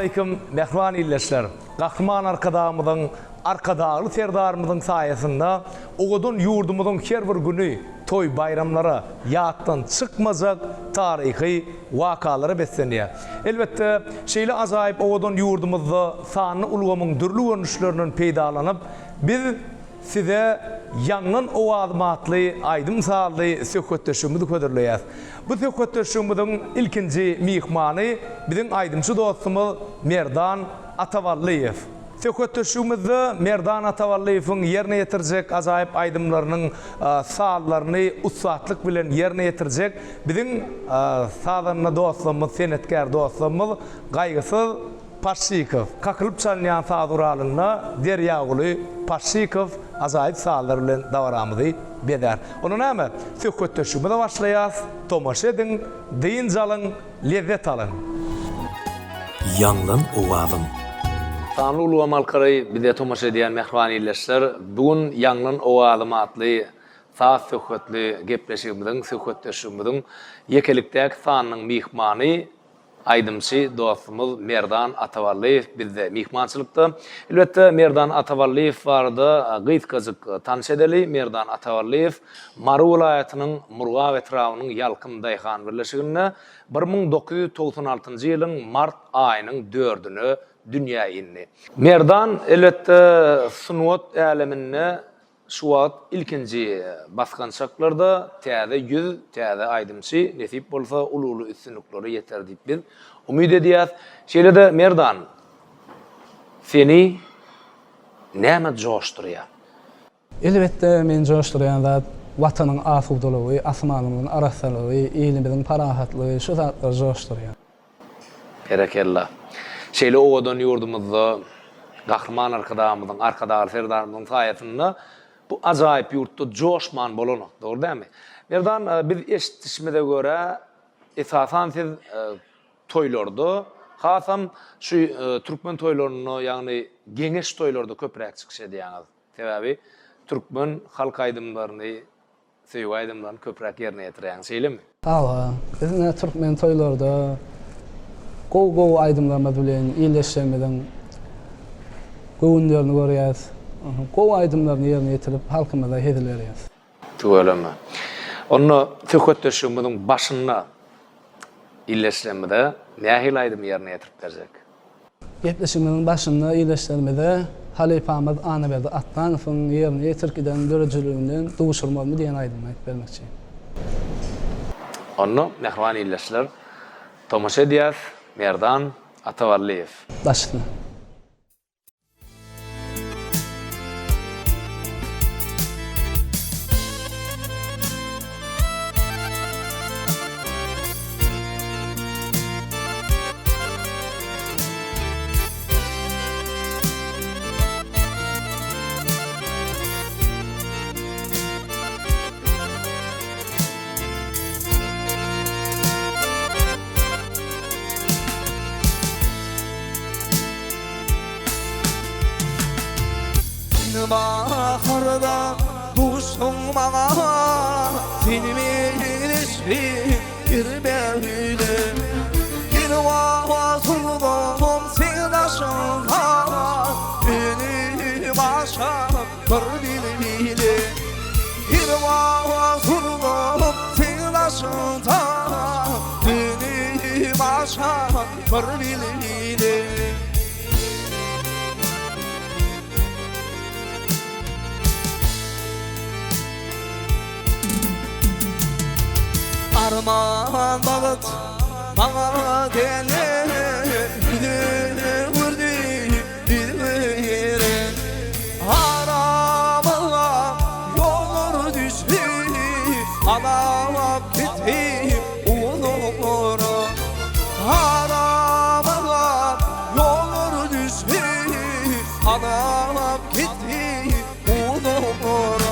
aleyküm, mehvan illeşler. Kahraman arkadağlı serdarımızın sayesinde oğudun yurdumuzun her bir günü toy bayramlara yağıttan çıkmazak tarihi vakalara besleniyor. Elbette şeyle azayip oğudun yurdumuzda sanlı ulgamın dürlü görünüşlerinin peydalanıp biz size yanın ovazmatlı, aydım sağlı söhbetleşimizi ködürleyiz. Bu söhbetleşimizin ilkinci mihmanı bizim aydımcı dostumuz Merdan Atavalliyev. Söhbetleşimizde Merdan Atavalliyev'in yerine yetirecek azayip aydımlarının sağlarını ussatlık bilen yerine yetirecek bizim sağlarına dostumuz, senetkar dostumuz Gaygısız Parşikov. Kakılıp çalınan sağduralığına Deryağulu Parşikov azayip sağlar bilen davaramızı beder. Onun ama söhbetleşimize başlayız. Tomaş edin, deyin calın, lezzet alın. Yanlan ovadın. Tanrı ulu amalkarayı bir de tomaş ediyen mehvan illeşler. Bugün yanlan ovadım adlı sağ söhbetli söhbetleşimizin yekelikdeki sanının mihmanı aydımçı dostumuz Merdan Atavalliyev bizde mihmançılıkta. Elbette Merdan Atavalliyev vardı. Gıytkazık tanış edeli. Merdan Atavalliyev Marı vilayetinin Murga etrafının Yalkın Dayhan birleşigine 1996 yılın Mart ayının 4'ünü dünya inni. Merdan elbette sunuat alemine şu wagt ilkinci baskançaklarda täze yüz, täze aydımçı nesip bolsa ulu üstünlükleri yeter diýip biz umid edýäs. Şeýle de Merdan seni näme joşdurýar? Elbette men joşdurýan zat watanyň asuwdulugy, asmanymyň arasalygy, ilimimiň parahatlygy, şu zatlar joşdurýar. Berekellah. Şeýle owadan ýurdumyzda gahryman arkadaşlarymyň serdarymyň saýasynda bu azayip yurtta coşman bolonu, doğru değil mi? Merdan biz eşitişmede göre esasan siz toylordu. Hasam şu Türkmen toylarını yani geňeş toylarda köprek çıkış ediýäňiz. Sebebi Türkmen halk aydımlarını, söýgü aydımlarını köprek yerine ýetirýän, şeýle mi? Hawa, bizne Türkmen toylarda gow aydımlarymyz bilen iýleşmeden gowunlaryny görýäs. Gow aydımlaryny yerine ýetirip halkymyza hezil berýäs. Tööleme. Onu söhbetleşimizin başına illeşlemede nähil aydym yerine ýetirip berjek? Gepleşigimiň başynda iýleşlermede Halifamyz Anaberdi Attanowyň yerine ýetirkiden dörejiliginden duşurmaly diýen aydym aýdyp bermekçi. Onu mehvan illeşler tomaş edýäs Merdan Atavalliyev. Başla. Baharda duşun bana seni bilişim bir böyle bir vazurdum sevdaşımda beni başa bir bile bir vazurdum sevdaşımda beni başa bir bile Arman balıt bana gelir vurdu dilerim arabama yolur düştü alıp gitti uluru arabama yolur düştü alıp gitti uluru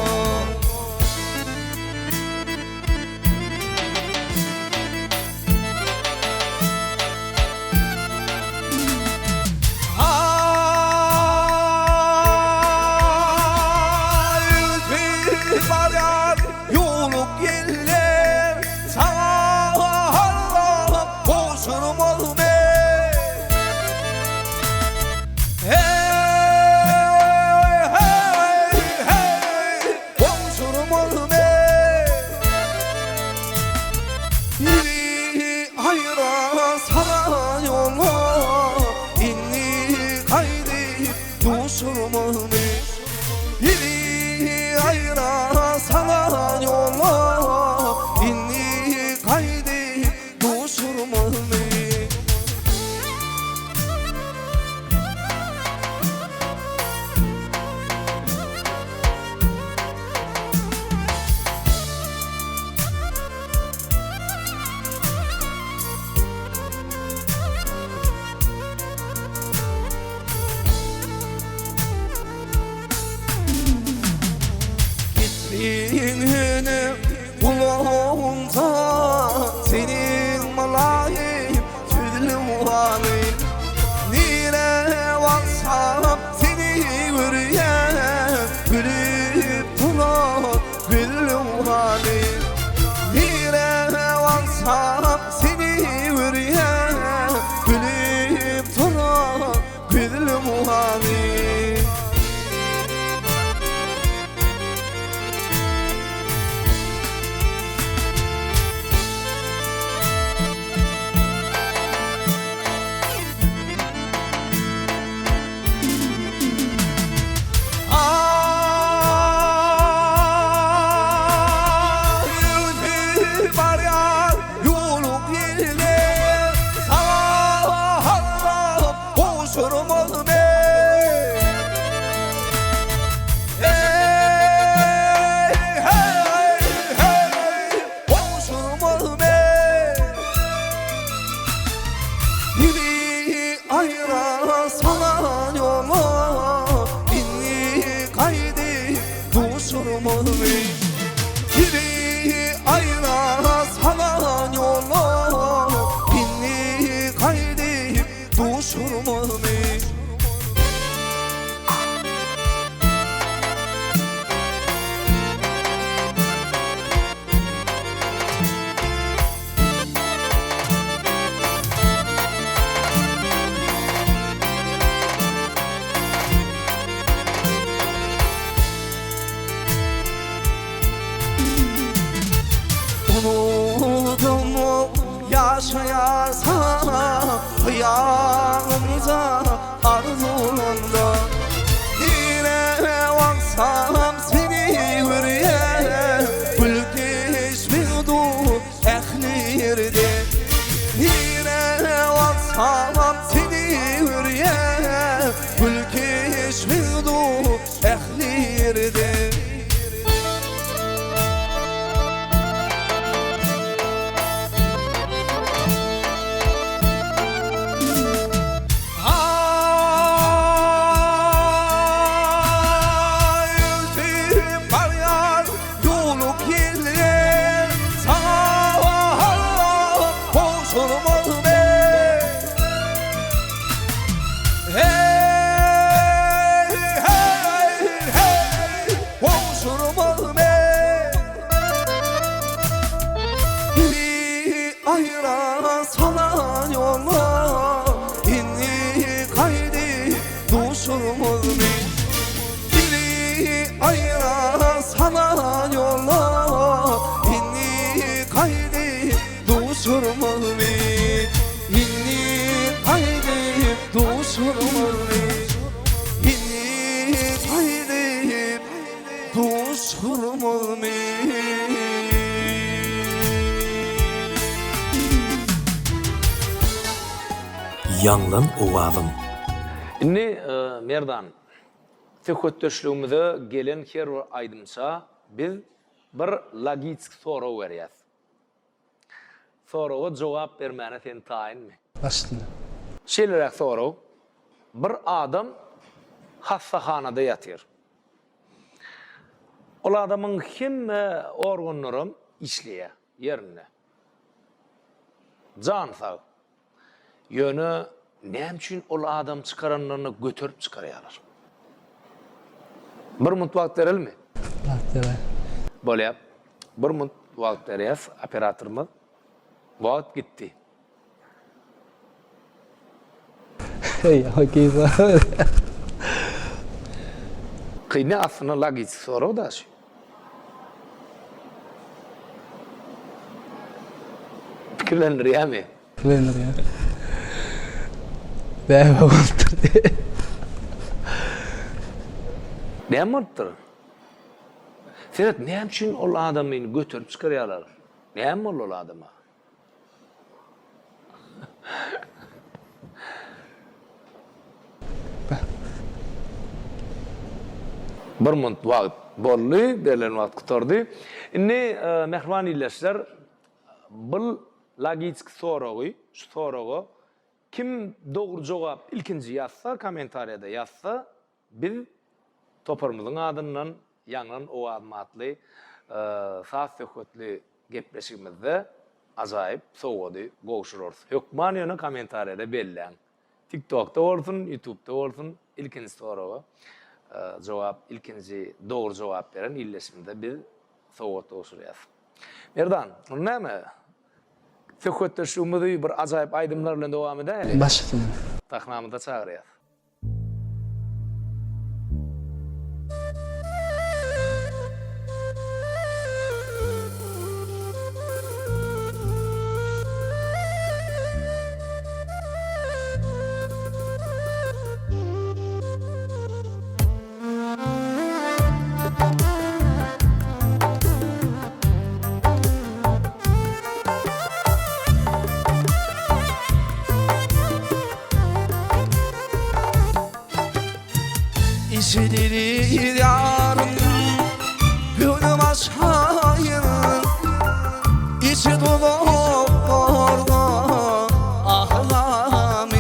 Dinini kulağımda senin malayim tüdlü muhalim Nire varsam seni görüyen gülüp duran güllü muhalim Nire varsam seni görüyen gülüp duran güllü muhalim Unuttum yaşayarsam yanımda arzumda Yine varsam seni görüyen Gülgeç bildu ehli yerde Yine varsam seni görüyen Gülgeç bildu ehli yerde Yanlan ovazım. Inni merdan tököttöşlüğümüzde gelen her aydımça biz bir logik soru berýäs. Soruga jogap bermäne sen taýinmi? Başlına. Şeýleräk soru. Bir adam hastahanada ýatyr. Ol adamyň hemme organlary işleýär ýerine. Jan sag. Ýöne näme üçin ol adam çıkaranlaryny götürüp çıkarýarlar? Bir mutwagt berilmi? Baktıra. Bolýar. Bir mutwagt berýäs operatorymyz. Wagt gitdi. Hey, hakika. Kıyne aslında logik soru da şu. Fikirlenir ya mi? Planner ya. Bäme boldy. Ne muttur? Senet ne için ol adamı götürüp çıkarıyorlar? Ne ol adama? Bir mont wagt bolly, belen wagt kutardy. Indi mehman illeşler bu logik sorugy, şu sorugy kim dogry jogap ilkinji ýazsa, kommentariýada ýazsa, biz toparmyzyň adyndan Ýanglan Owadım atly saz söhbetli gepleşigimizde ajaýyp sowady gowşurarys. Hökman ýöne kommentariyada belläň. TikTok'ta bolsun, YouTube'da bolsun, ilkinji soraga jogap, ilkinji dogry jogap beren illeşimde biz sowat gowşurýas. Merdan, näme? Söhbetleşigimizi bir ajaýyp aýdymlar bilen dowam edäýeli. Başladım. Tahnamyzda çagyrýas. İşidir yarım gönlüm aşağıyım İçi dolu orada ahlamı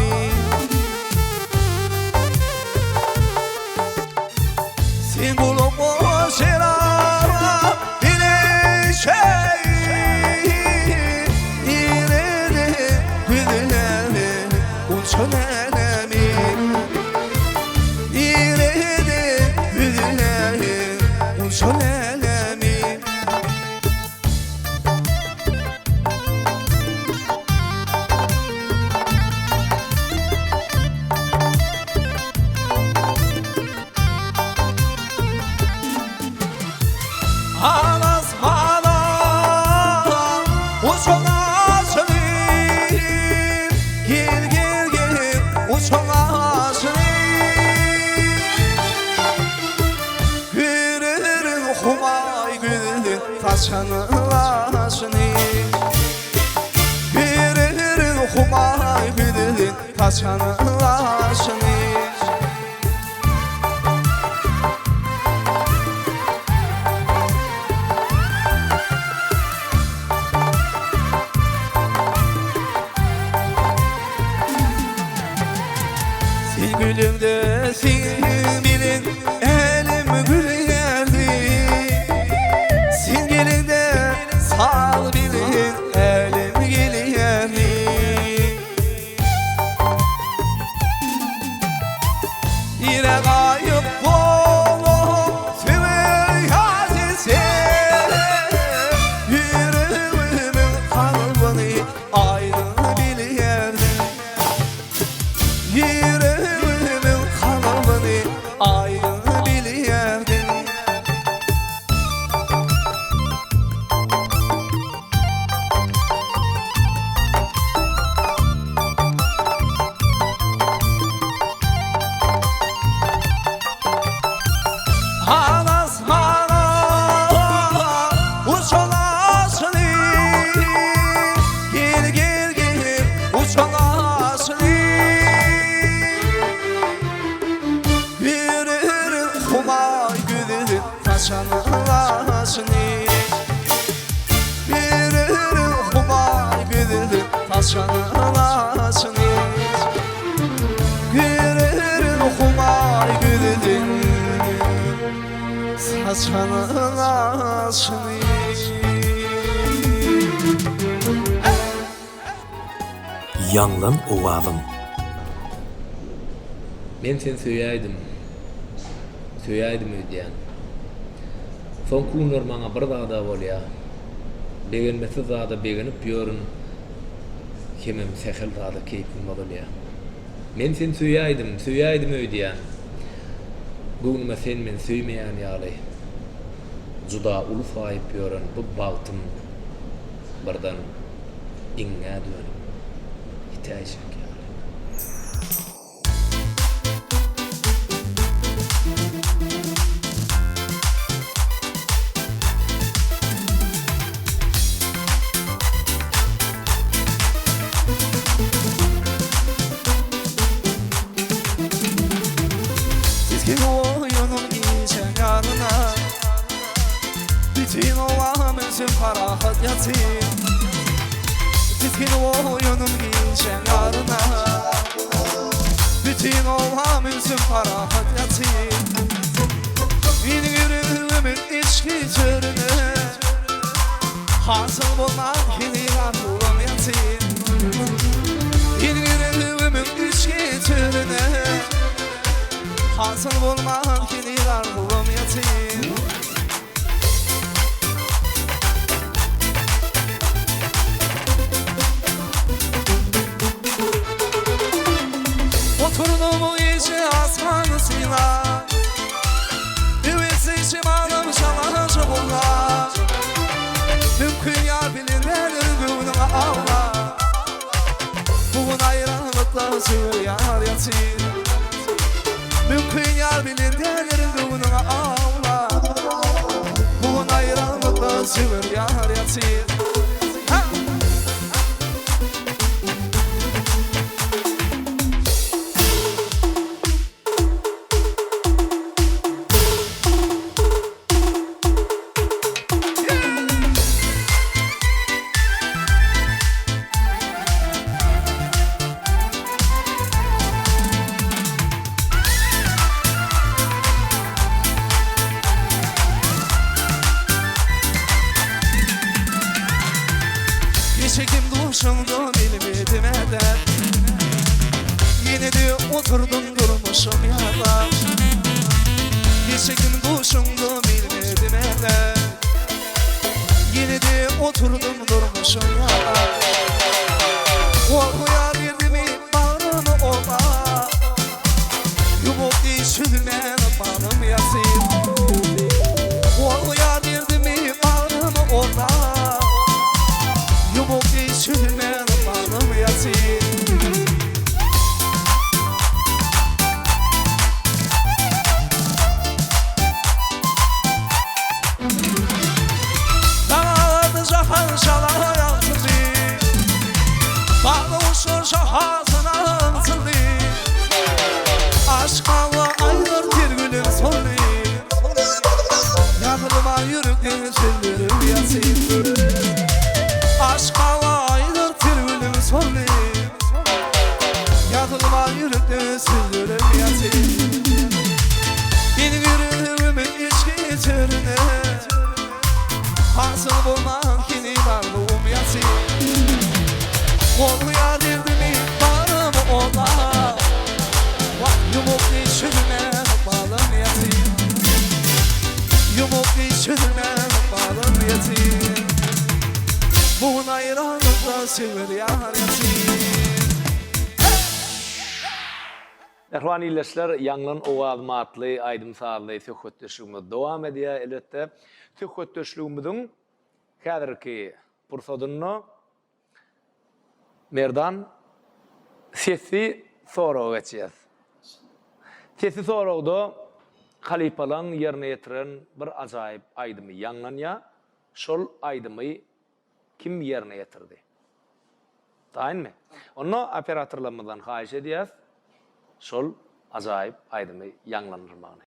Sen bulup o şerara bile şey İrede güdülemi uçunelemi Şölelemi Alas bana uçana şöyle Gel uçana şöyle Humay gülü taşanılaşını Yürürüm humay gülü taşanılaşını Sil gülümde sil bilin elim gülü Sal bilin elim geliyeni Yine kayıp bolup feryadisi Yüreğimin kalbini ayrı biliyordum Yüreğimin kalbini ayrı biliyordum Alas bana uçalasını Gel uçalasını Yürürüm humay gülü taşanılasını Yürürüm humay gülü taşanılasını Yürürüm humay gülü saçanılasını Ýanglan Owadım. Men sen söýäýdim. Söýäýdim öýdýän. Son kunlar maňa bir dagda bolýar. Begenmesi zada begenip ýörün. Kemem sehel dagda keypim bolýar. Men sen söýäýdim öýdýän. Bugün sen men söýmeýän ýaly. Juda ulus aýyp ýörün bu bagtym birden iňňe dönüp itaýjak ýaly. Bütün oyunum iyice yarına Bütün ovamın tüm parahat yatayım Bütün oyunum iyice yarına Bütün ovamın tüm parahat yatayım Yürüğümün Hasıl bulmak hiligan bulamyatın İlgirilimin içki türüne Hasıl bulmak hiligan bulamyatın Oturdum içi asmanısıyla Üvesi içim alım çalacak onlar Mümkün yar bilinir günü Allah Bugün ayrılıkla sığır yar yatır Mümkün yar bilinir günü Allah Bugün ayrılıkla sığır yar yatır Çekim duşumdu bilmedim eder Yine de oturdum durmuşum yada Çekim duşumdu bilmedim eder Yine de oturdum durmuşum yada Korkuya girdi mi bağrımı ola Yumuk düşülmen bağrım yasir Korkuya girdi mi bağrımı ola Yumuk düşülmen bağrım yasir Dağlardı cahan şalaha yansıdı Bağlı uçur şahasına ansıdı Aşk hava aylar bir gülüm sonu Yanırma yürüktün sündürüm yasir Aşk hava aylar bir gülüm sonu Yanırma yürüktün sündürüm yasir Benim yürüdüğümün içki türüne Hasıl bulmak yine varlığım yasir Korkuya dirdi mi bağrımı ola Yumuk düşürme bağlım yasir Yumuk düşürme bağlım yasir Bugün ayrılıkla sığır yar yasir Ehvan illeşler yanlan oğalma atlı aydım sağlı söhbetleşigimiz devam ediyor elbette. Söhbetleşigimizin häzirki pursadyny merdan sesi soraw geçýär. Sesi sorawda halipalan ýerine ýetiren bir ajaýyp aydymy ýanlanýa, şol aydymy kim ýerine ýetirdi? Taýynmy? Onu operatorlarymyzdan haýyş edýäs. Şol ajaýyp aydymy ýanglandyrmagyny.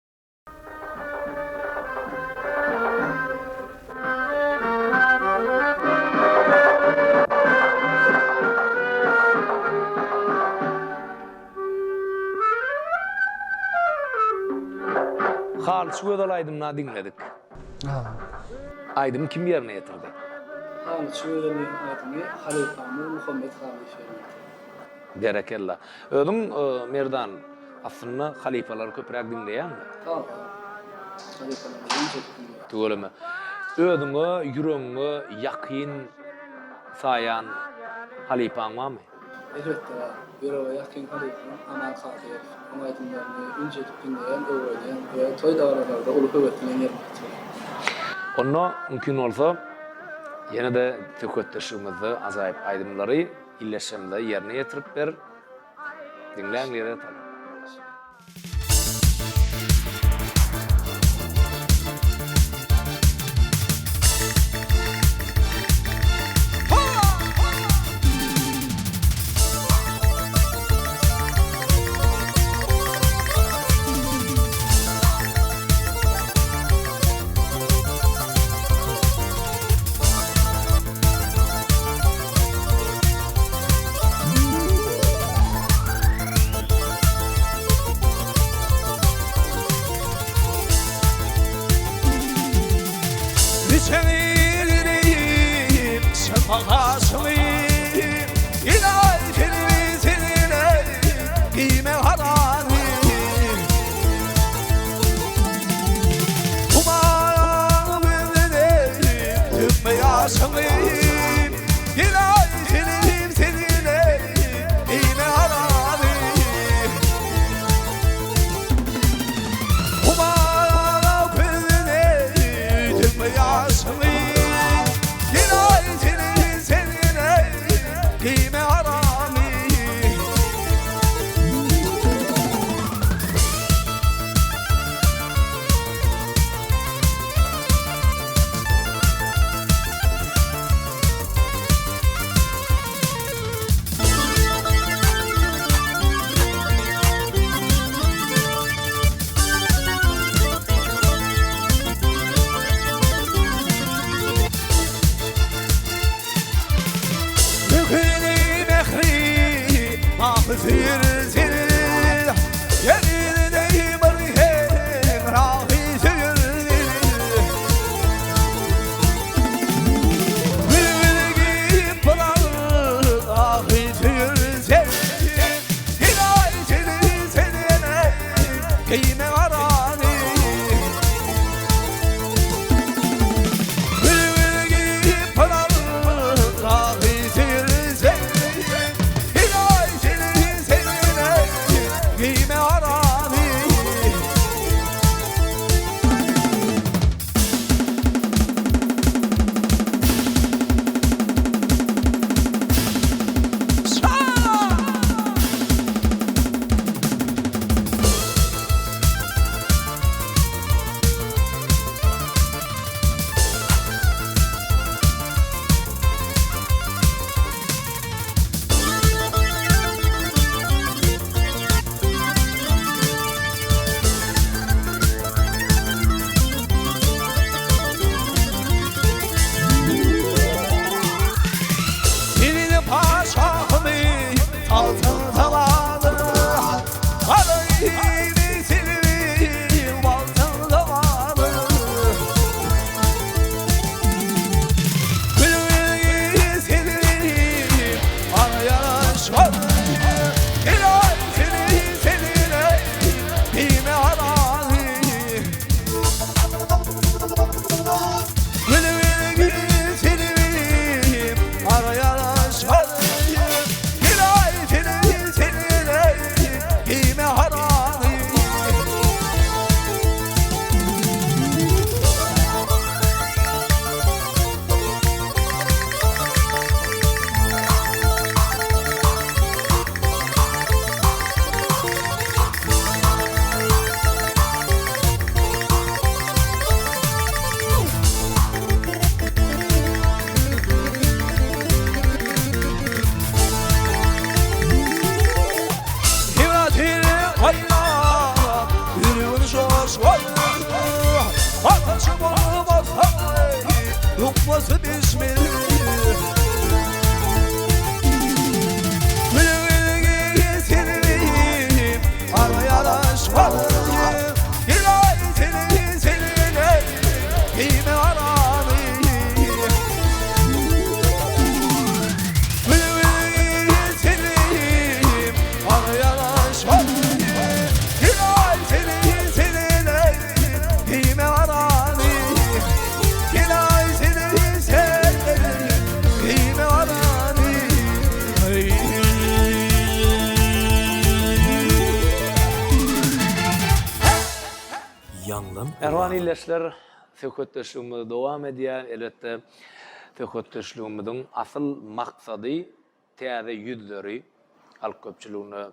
Halis gödel aydymna dinledik. Aydym kim ýerine ýetirdi? Halis gödel aydymny Halifamy Muhammed Halify. Berekella. Özüň merdan aslında halifalar köpürek dinleýärmi? Töweleme. Özüňe ýüregiňe ýakyn saýan halifaň barmy? Elbette, yüreğe yakın halifam Amal Kadir, onun aydınlarını incedip dinleyen, öğrenen ve toy davranlarda olup öğretilen yermektir. Onu mümkün olsa, yine de tökötteşigimizi azaýyp aydymlary illeşemde ýerine ýetirip ber. Dinleýänlere tabii. Ağaçlı İlahi filmizine Giyme harani Umarım önüne Tümme yaşlı İlahi filmizine Giyme harani Umarım önüne Tümme yaşlı Giyme harami Mükini mehri mahfir zil Yerine barhem rahi zil Bilgi pınar ahi zil Hilal zil seline Giyme harani Bilgi pınar ahi Giyme harami Dilini paşamı altın tavanı Arayını silvi altın tavanı Gülüğü silvi arayan şarı Hilal silvi seline Giyme harani Gülüğü silvi arayan Giyme harami Ataşım olmaz Lokması bismillah Gülüğü silvim Arayan aşklarım İlahi silvim seline Giyme harami Gülüğü silvim Arayan aşklarım İlahi silvim seline Giyme harami İlahi silvim seline Giyme harami Yanlan Erwan illeşler söhbetleşigimiz dowam edýär. Elbetde söhbetleşigimiziň asıl maksady täze ýüzleri halk köpçüligine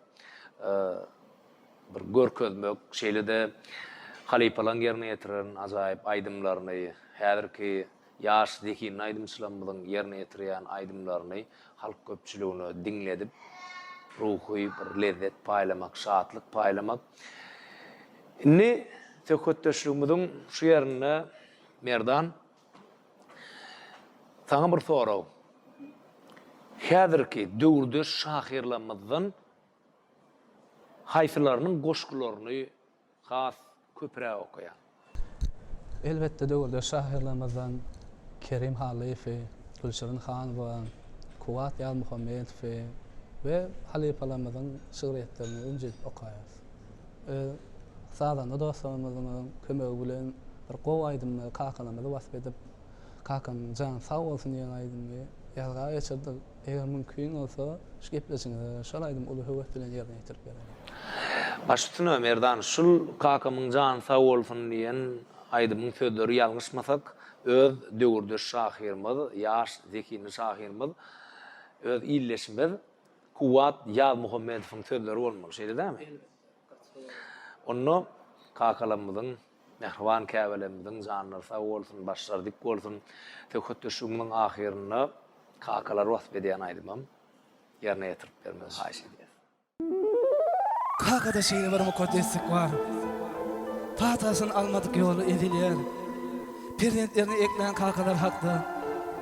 bir görkezmek, şeýle-de halipalan ýerine ýetiren ajaýyp aýdymlaryny, häzirki ýaş zeki aýdymçylarymyzyň ýerine ýetirýän aýdymlaryny halk köpçüligine diňledip ruhy bir lezzet paýlamak, şatlyk paýlamak. Inni söhbetleşigimiziň şu ýerine Merdan sana bir soraw. Häzirki döwürde şahyrlarymyzdan haýsylarynyň goşgularyny has köpräk okaýan? Elbette döwürde şahyrlarymyzdan Kerim Halifi, Gülşirin Han bolan, Kuwat Yal Muhammedow ve halifalarımızın şiiretlerini öncülük okaýar. Sağdan da dostlarımızın kömegi bilen bir gow aýdymly kakanymyzy wasp edip kakan jan sag bolsun diýen aýdymly ýazga geçirdik. Eger mümkin bolsa şu gepleşiňizi şol aýdym uly höwet bilen ýerine ýetirip berýär. Başytyn Ömerdan şul kakamyň jany sag bolsun diýen aýdymyň sözleri ýalňyşmasak öz döwürde şahyrymyz, ýaş zekini şahyrymyz, öz illeşimiz Kuwat Yal Muhammedowyň sözleri bolmaly şeýle dämi? Onu kakalarymyzyň, mehriban käbelemizin janyny sag bolsun, başlary dik bolsun, tökötüşümiň ahyryny kakalar wasp edýän aýdymam ýerine ýetirip bermeli haýyş edýär. Kakada şeýle bir mukaddeslik var. Patasyny almadyk ýoly edilýär. Prezidentlerini ekleyen kakalar hakda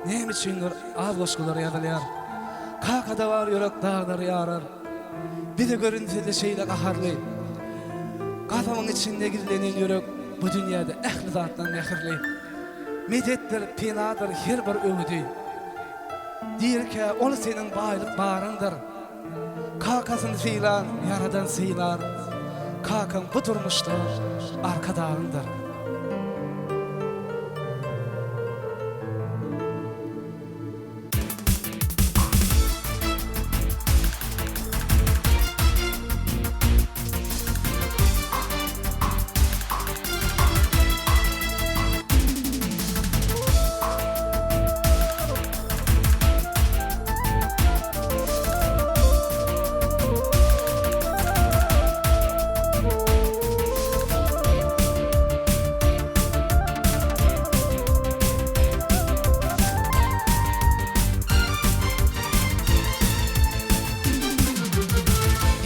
näme üçindir az goşgular ýazylýar. Kakada var ýörek dağlar ýarar. Bir de görüntüde şeýle gaharly. Kafamın içinde gizlenen ýörek bu dünýäde ähli zatdan mehirli. Medetdir, pinadır her bir öwüdi. Diýerke ol senin baýlyk baryndyr. Kakasyny syýlan, yaradan syýlar. Kakam bu durmuşda arkadarındır.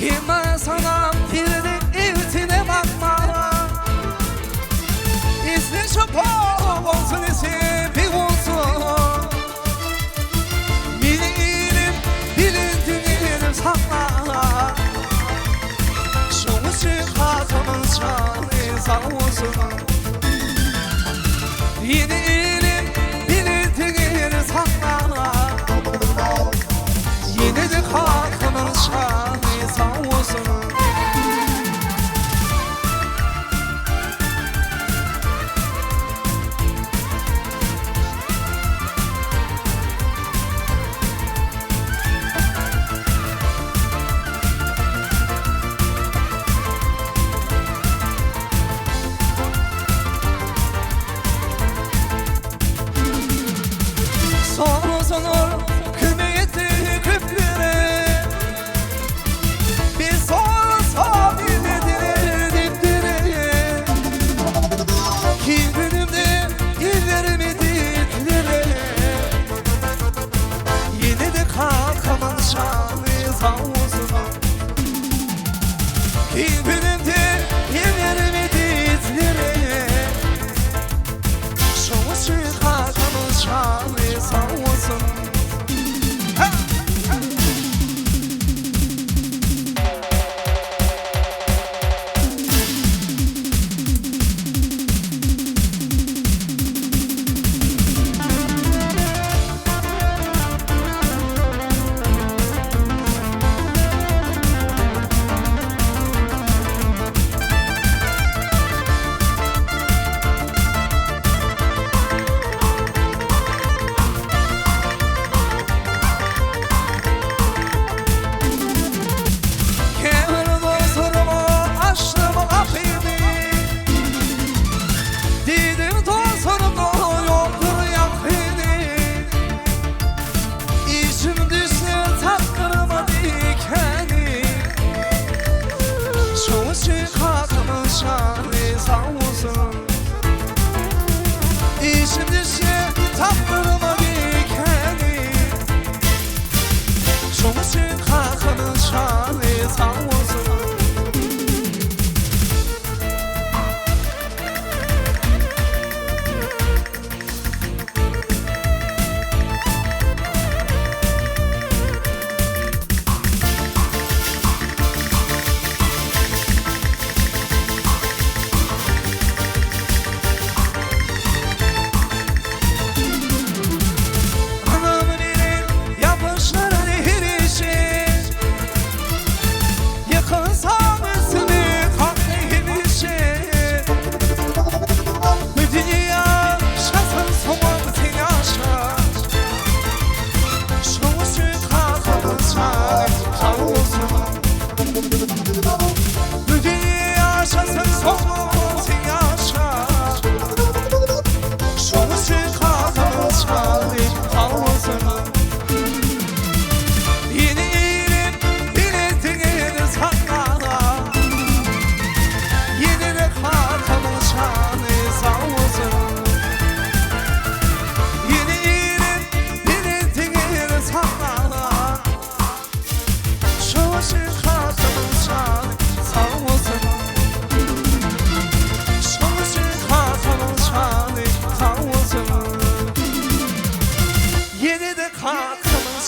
Hima sana birinin evtine bakma. İsmi şopok olsun, ismi pek olsun. Bilelim, bilindiğini sakla. Şu çıkartımın şanı sağ olsun. Bilelim, bilindiğini sakla. Yine de kalkımın şanı sağ olsun. Sonu sonur kümeyeti küplere. Bir son sabiledir dipdire. Ki günümde illerimi diklere. Yine de kalkamın şanı sağ olsun. Ki günümde illerimi diklere. Şu çıkartamın şanı sağ olsun.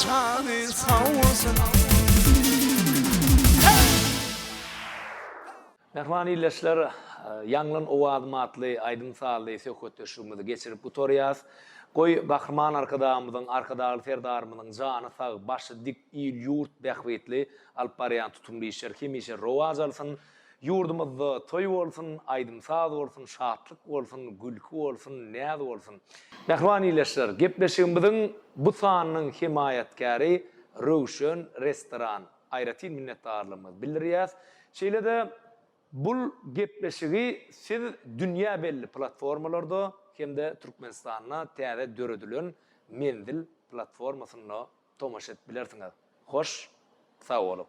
şanı sağ olsun. Mehman illeşler, Yanglın Owadım adly Aydın Sağly söhbetleşigimizi geçirip bu torýas. Goý Bahrman arkadaşymyzyň, arkadaşly serdarymyzyň jany sag, başı dik il ýurt bähwetli alyp barýan tutumly işler hemişe rowaj alsyn. Yurdumyzda toý bolsun, Aydın saz bolsun, şatlyk bolsun, gülki bolsun, näze bolsun. Mehman illeşler, gepleşigimiziň bu sanynyň himayatkary Röwşen restoran. Aýraty minnetdarlygymyzy bildirýäs. Şeýle-de bul gepleşigi siz dünýä belli platformalarda hem-de Türkmenistana täze döredilen Mendil platformasyna tomaş et bilersiňiz. Hoş, sag bolun.